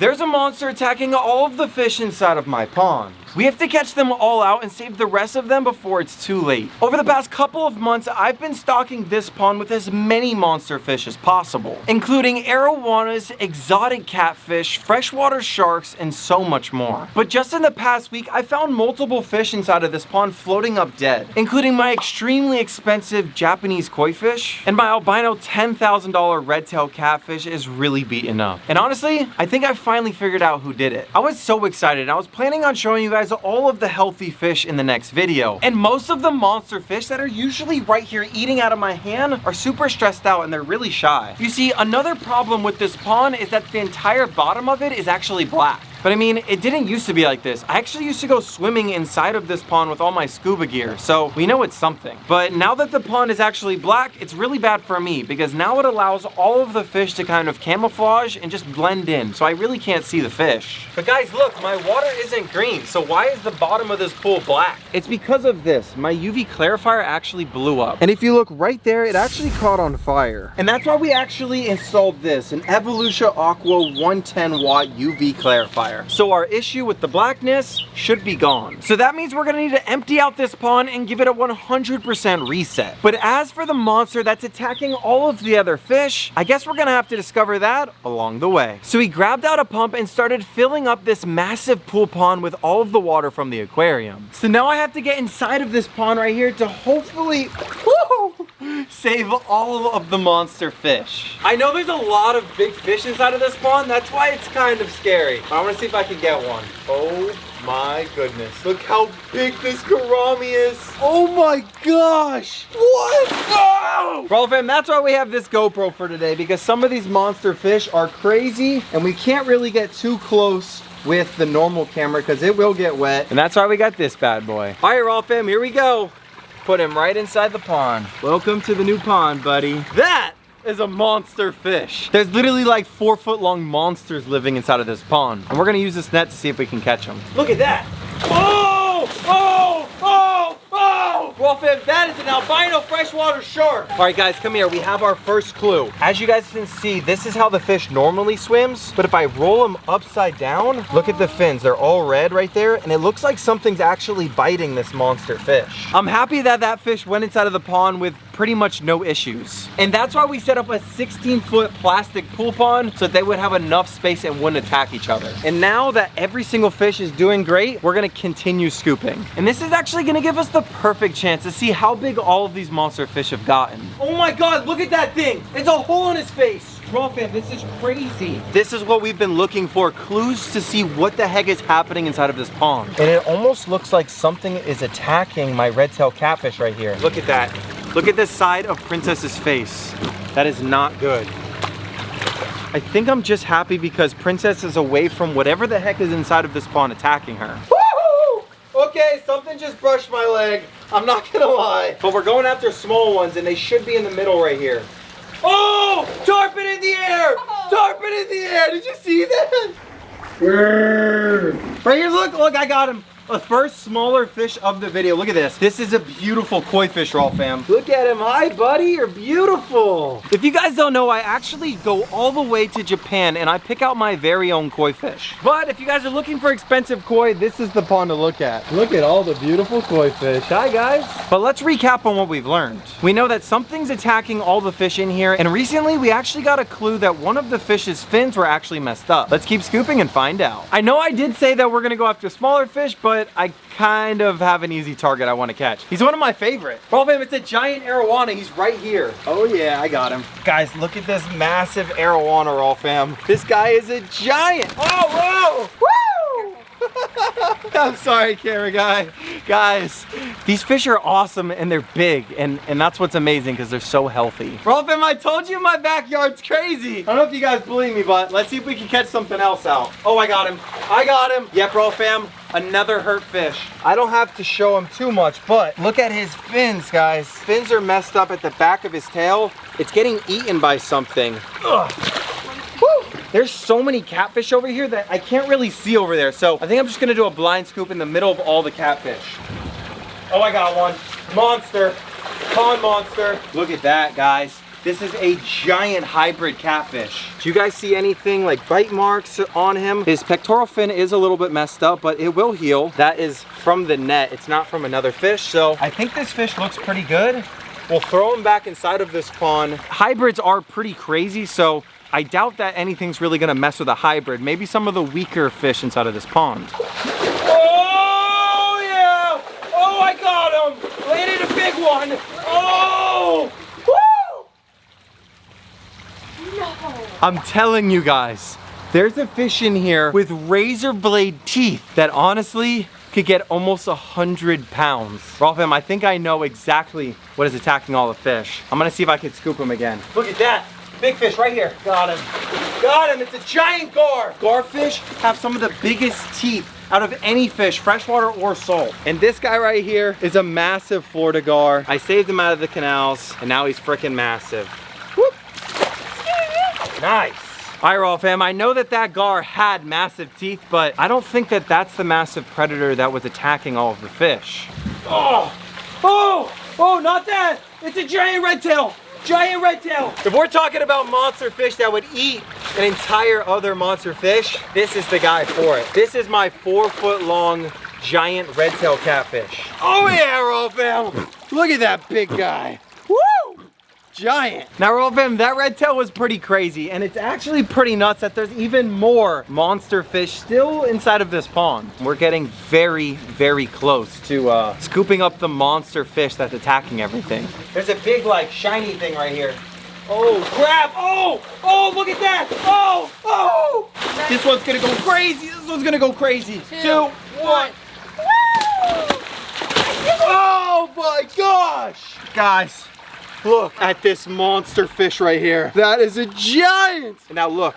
there's a monster attacking all of the fish inside of my pond. We have to catch them all out and save the rest of them before it's too late. Over the past couple of months, I've been stocking this pond with as many monster fish as possible, including arowanas, exotic catfish, freshwater sharks, and so much more. But just in the past week, I found multiple fish inside of this pond floating up dead, including my extremely expensive Japanese koi fish, and my albino $10,000 redtail catfish is really beaten up. And honestly, I think I finally figured out who did it. I was so excited. I was planning on showing you guys all of the healthy fish in the next video. And most of the monster fish that are usually right here eating out of my hand are super stressed out and they're really shy. You see, another problem with this pond is that the entire bottom of it is actually black. But I mean, it didn't used to be like this. I actually used to go swimming inside of this pond with all my scuba gear, so we know it's something. But now that the pond is actually black, it's really bad for me because now it allows all of the fish to kind of camouflage and just blend in, so I really can't see the fish. But guys, look, my water isn't green, so why is the bottom of this pool black? It's because of this. My UV clarifier actually blew up. And if you look right there, it actually caught on fire. And that's why we actually installed this, an Evolution Aqua 110 watt UV clarifier. So our issue with the blackness should be gone. So that means we're gonna need to empty out this pond and give it a 100% reset. But as for the monster that's attacking all of the other fish, I guess we're gonna have to discover that along the way. So we grabbed out a pump and started filling up this massive pool pond with all of the water from the aquarium. So now I have to get inside of this pond right here to hopefully save all of the monster fish. I know there's a lot of big fish inside of this pond, that's why it's kind of scary. I wanna see if I can get one. Oh my goodness. Look how big this gourami is. Oh my gosh. What? Oh! Well, fam, that's why we have this GoPro for today, because some of these monster fish are crazy and we can't really get too close with the normal camera because it will get wet. And that's why we got this bad boy. All right, Raw fam, here we go. Put him right inside the pond. Welcome to the new pond, buddy. That is a monster fish. There's literally like 4-foot-long monsters living inside of this pond. And we're gonna use this net to see if we can catch them. Look at that. Oh! Oh! Oh! Oh! Well, fam, that is an albino freshwater shark. All right, guys, come here. We have our first clue. As you guys can see, this is how the fish normally swims. But if I roll them upside down, look at the fins. They're all red right there. And it looks like something's actually biting this monster fish. I'm happy that that fish went inside of the pond with pretty much no issues. And that's why we set up a 16-foot plastic pool pond so that they would have enough space and wouldn't attack each other. And now that every single fish is doing great, we're gonna continue scooping. And this is actually gonna give us the perfect chance to see how big all of these monster fish have gotten. Oh my God, look at that thing. It's a hole in his face. Bro, fam, this is crazy. This is what we've been looking for, clues to see what the heck is happening inside of this pond. And it almost looks like something is attacking my red-tail catfish right here. Look at that. Look at the side of Princess's face. That is not good. I think I'm just happy because Princess is away from whatever the heck is inside of this pond attacking her. Woohoo! Okay, something just brushed my leg. I'm not gonna lie. But we're going after small ones and they should be in the middle right here. Oh! Tarpon in the air! Tarpon in the air! Did you see that? Right here, look, I got him. The first smaller fish of the video. Look at this. This is a beautiful koi fish, Raw fam. Look at him. Hi, buddy. You're beautiful. If you guys don't know, I actually go all the way to Japan and I pick out my very own koi fish. But if you guys are looking for expensive koi, this is the pond to look at. Look at all the beautiful koi fish. Hi, guys. But let's recap on what we've learned. We know that something's attacking all the fish in here, and recently we actually got a clue that one of the fish's fins were actually messed up. Let's keep scooping and find out. I know I did say that we're gonna go after smaller fish, but I kind of have an easy target I want to catch. He's one of my favorite. Bro, fam, it's a giant arowana. He's right here. Oh yeah, I got him. Guys, look at this massive arowana, Raw fam. This guy is a giant. Oh, whoa! Woo! I'm sorry, camera guy. Guys, these fish are awesome and they're big, and that's what's amazing because they're so healthy. Bro, fam, I told you my backyard's crazy. I don't know if you guys believe me, but let's see if we can catch something else out. Oh, I got him. I got him. Yep, bro, fam. Another hurt fish. I don't have to show him too much, but look at his fins, guys. Fins are messed up at the back of his tail. It's getting eaten by something. Ugh. Woo. There's so many catfish over here that I can't really see over there. So I think I'm just gonna do a blind scoop in the middle of all the catfish. Oh, I got one. Monster. Pond monster. Look at that, guys. This is a giant hybrid catfish. Do you guys see anything like bite marks on him? His pectoral fin is a little bit messed up, but it will heal. That is from the net. It's not from another fish. So I think this fish looks pretty good. We'll throw him back inside of this pond. Hybrids are pretty crazy, so I doubt that anything's really gonna mess with a hybrid. Maybe some of the weaker fish inside of this pond. Oh yeah! Oh, I got him! Landed a big one! Oh! No. I'm telling you guys, there's a fish in here with razor blade teeth that honestly could get almost 100 pounds. Raw fam, I think I know exactly what is attacking all the fish. I'm gonna see if I can scoop him again. Look at that, big fish right here. Got him, it's a giant gar. Garfish have some of the biggest teeth out of any fish, freshwater or salt. And this guy right here is a massive Florida gar. I saved him out of the canals and now he's freaking massive. Whoop. Nice. All right, Raw fam, I know that that gar had massive teeth, but I don't think that that's the massive predator that was attacking all of the fish. Oh, not that. It's a giant redtail. Giant redtail. If we're talking about monster fish that would eat an entire other monster fish, this is the guy for it. This is my 4-foot long giant redtail catfish. Oh yeah, Raw fam. Look at that big guy. Woo! Giant. Now, Raw fam, that redtail was pretty crazy, and it's actually pretty nuts that there's even more monster fish still inside of this pond. We're getting very, very close to scooping up the monster fish that's attacking everything. There's a big, like, shiny thing right here. Oh, crap. Oh, look at that. Oh. This one's gonna go crazy. This one's gonna go crazy. 2, 1. Oh my gosh. Guys. Look at this monster fish right here. That is a giant. And now look,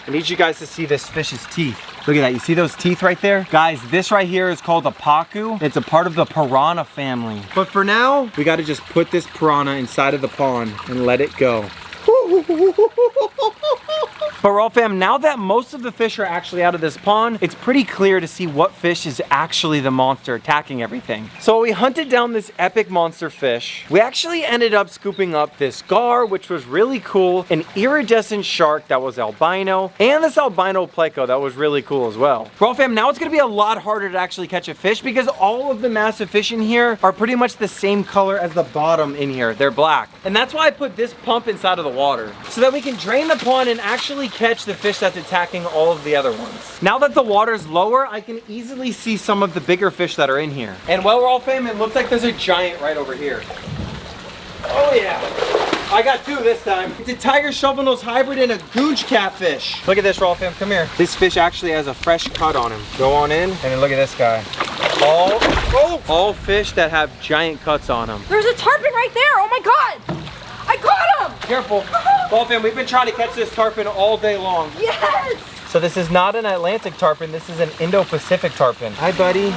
I need you guys to see this fish's teeth. Look at that, you see those teeth right there? Guys, this right here is called a pacu. It's a part of the piranha family. But for now, we gotta just put this piranha inside of the pond and let it go. But Raw fam, now that most of the fish are actually out of this pond, it's pretty clear to see what fish is actually the monster attacking everything. So we hunted down this epic monster fish. We actually ended up scooping up this gar, which was really cool, an iridescent shark that was albino, and this albino pleco that was really cool as well. Raw fam, now it's gonna be a lot harder to actually catch a fish because all of the massive fish in here are pretty much the same color as the bottom in here. They're black. And that's why I put this pump inside of the water, so that we can drain the pond and actually catch the fish that's attacking all of the other ones. Now that the water's lower, I can easily see some of the bigger fish that are in here. And well, Raw fam, it looks like there's a giant right over here. Oh yeah, I got 2 this time. It's a tiger shovelnose hybrid and a gooch catfish. Look at this, Raw fam, come here. This fish actually has a fresh cut on him. Go on in, and then look at this guy. All fish that have giant cuts on them. There's a tarpon right there, oh my God. I got him! Careful. Raw fam, we've been trying to catch this tarpon all day long. Yes! So this is not an Atlantic tarpon, this is an Indo-Pacific tarpon. Hi, buddy.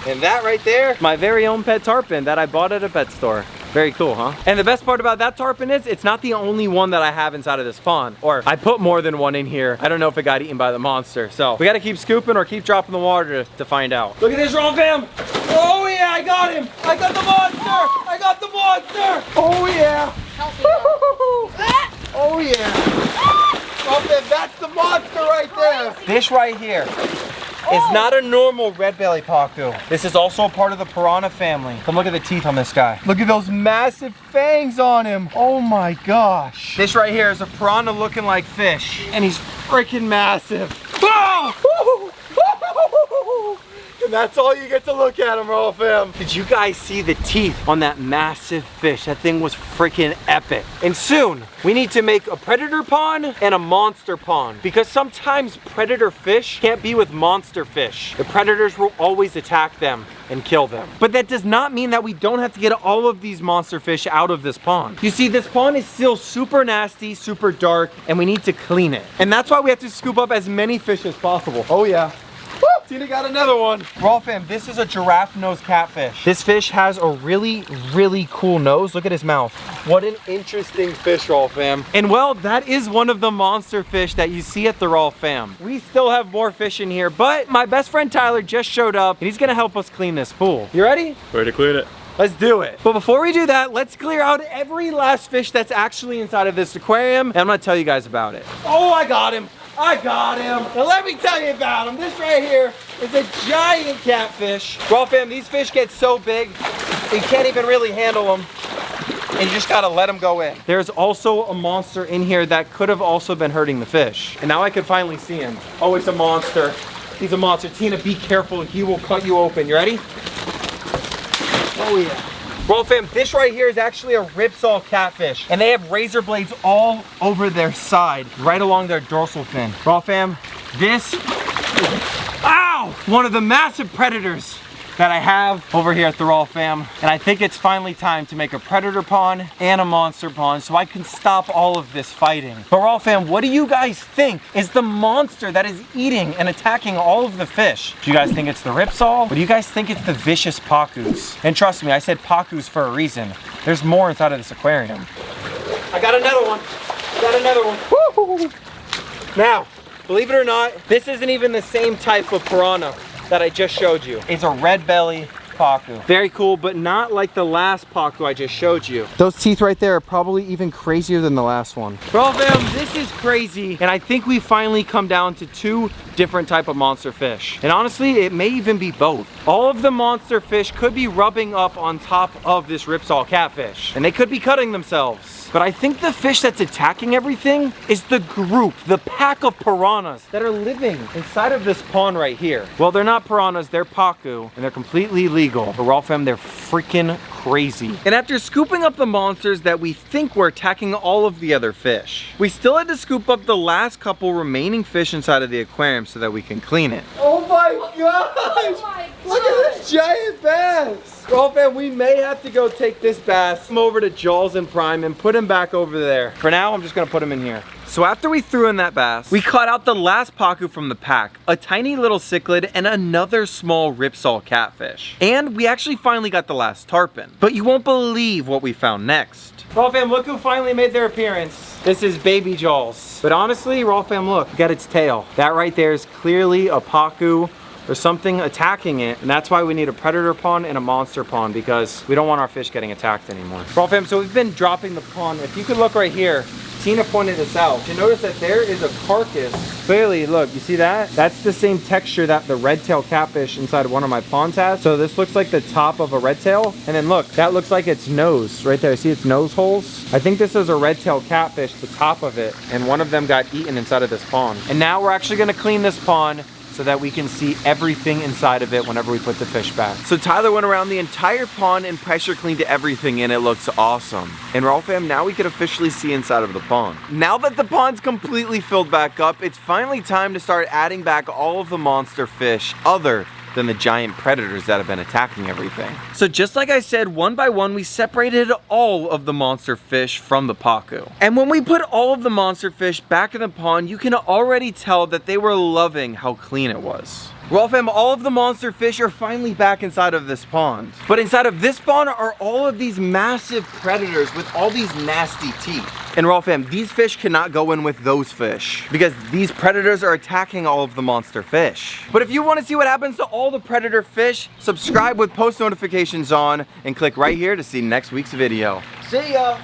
And that right there, my very own pet tarpon that I bought at a pet store. Very cool, huh? And the best part about that tarpon is it's not the only one that I have inside of this pond. Or I put more than one in here. I don't know if it got eaten by the monster. So we gotta keep scooping or keep dropping the water to find out. Look at this, Raw fam. Oh yeah, I got him. I got the monster. I got the monster. Oh yeah. Oh yeah. Raw fam, that's the monster right there. This right here is not a normal red belly pacu. This is also a part of the piranha family. Come look at the teeth on this guy. Look at those massive fangs on him. Oh my gosh. This right here is a piranha looking like fish, and he's freaking massive. Oh! And that's all you get to look at him, Raw fam. Did you guys see the teeth on that massive fish? That thing was freaking epic. And soon, we need to make a predator pond and a monster pond, because sometimes predator fish can't be with monster fish. The predators will always attack them and kill them. But that does not mean that we don't have to get all of these monster fish out of this pond. You see, this pond is still super nasty, super dark, and we need to clean it. And that's why we have to scoop up as many fish as possible. Oh yeah. Tina got another one. Raw fam, this is a giraffe nose catfish. This fish has a really, really cool nose. Look at his mouth. What an interesting fish, Raw fam. And well, that is one of the monster fish that you see at the Raw fam. We still have more fish in here, but my best friend Tyler just showed up and he's gonna help us clean this pool. You ready? Ready to clean it. Let's do it. But before we do that, let's clear out every last fish that's actually inside of this aquarium, and I'm gonna tell you guys about it. Oh, I got him. I got him. Now let me tell you about him. This right here is a giant catfish. Well, fam, these fish get so big, you can't even really handle them. And you just gotta let them go in. There's also a monster in here that could have also been hurting the fish. And now I can finally see him. Oh, it's a monster. He's a monster. Tina, be careful. He will cut you open. You ready? Oh, yeah. Well, fam, this right here is actually a ripsaw catfish. And they have razor blades all over their side, right along their dorsal fin. Well, fam, this is, ow! One of the massive predators that I have over here at the RAWW fam. And I think it's finally time to make a predator pond and a monster pond so I can stop all of this fighting. But RAWW fam, what do you guys think is the monster that is eating and attacking all of the fish? Do you guys think it's the ripsaw? Or do you guys think it's the vicious pacus? And trust me, I said pacus for a reason. There's more inside of this aquarium. I got another one. Got another one. Woo-hoo. Now, believe it or not, this isn't even the same type of piranha that I just showed you. It's a red belly pacu. Very cool, but not like the last pacu I just showed you. Those teeth right there are probably even crazier than the last one. Well, fam, this is crazy. And I think we finally come down to two different type of monster fish. And honestly, it may even be both. All of the monster fish could be rubbing up on top of this ripsaw catfish. And they could be cutting themselves. But I think the fish that's attacking everything is the group, the pack of piranhas that are living inside of this pond right here. Well, they're not piranhas, they're pacu, and they're completely legal. But RAWW fam, they're freaking crazy. And after scooping up the monsters that we think were attacking all of the other fish, we still had to scoop up the last couple remaining fish inside of the aquarium so that we can clean it. Oh my gosh! Oh my God. Look at this giant bass! RAWW fam, we may have to go take this bass over to Jaws and Prime and put him back over there. For now, I'm just gonna put him in here. So after we threw in that bass, we caught out the last pacu from the pack, a tiny little cichlid, and another small ripsaw catfish. And we actually finally got the last tarpon. But you won't believe what we found next. RAWW fam, look who finally made their appearance. This is baby Jaws. But honestly, RAWW fam, look at its tail. That right there is clearly a pacu. There's something attacking it, and that's why we need a predator pond and a monster pond, because we don't want our fish getting attacked anymore. RAWW fam, so we've been dropping the pond. If you could look right here, Tina pointed this out. You notice that there is a carcass. Clearly, look, you see that? That's the same texture that the redtail catfish inside of one of my ponds has. So this looks like the top of a redtail. And then look, that looks like its nose right there. See its nose holes? I think this is a redtail catfish, the top of it. And one of them got eaten inside of this pond. And now we're actually gonna clean this pond so that we can see everything inside of it whenever we put the fish back. So Tyler went around the entire pond and pressure cleaned everything, and it looks awesome. And RAWW fam, now we can officially see inside of the pond. Now that the pond's completely filled back up, it's finally time to start adding back all of the monster fish other than the giant predators that have been attacking everything. So just like I said, one by one, we separated all of the monster fish from the pacu. And when we put all of the monster fish back in the pond, you can already tell that they were loving how clean it was. RAWW fam, all of the monster fish are finally back inside of this pond. But inside of this pond are all of these massive predators with all these nasty teeth. And RAWW fam, these fish cannot go in with those fish because these predators are attacking all of the monster fish. But if you want to see what happens to all the predator fish, subscribe with post notifications on and click right here to see next week's video. See ya!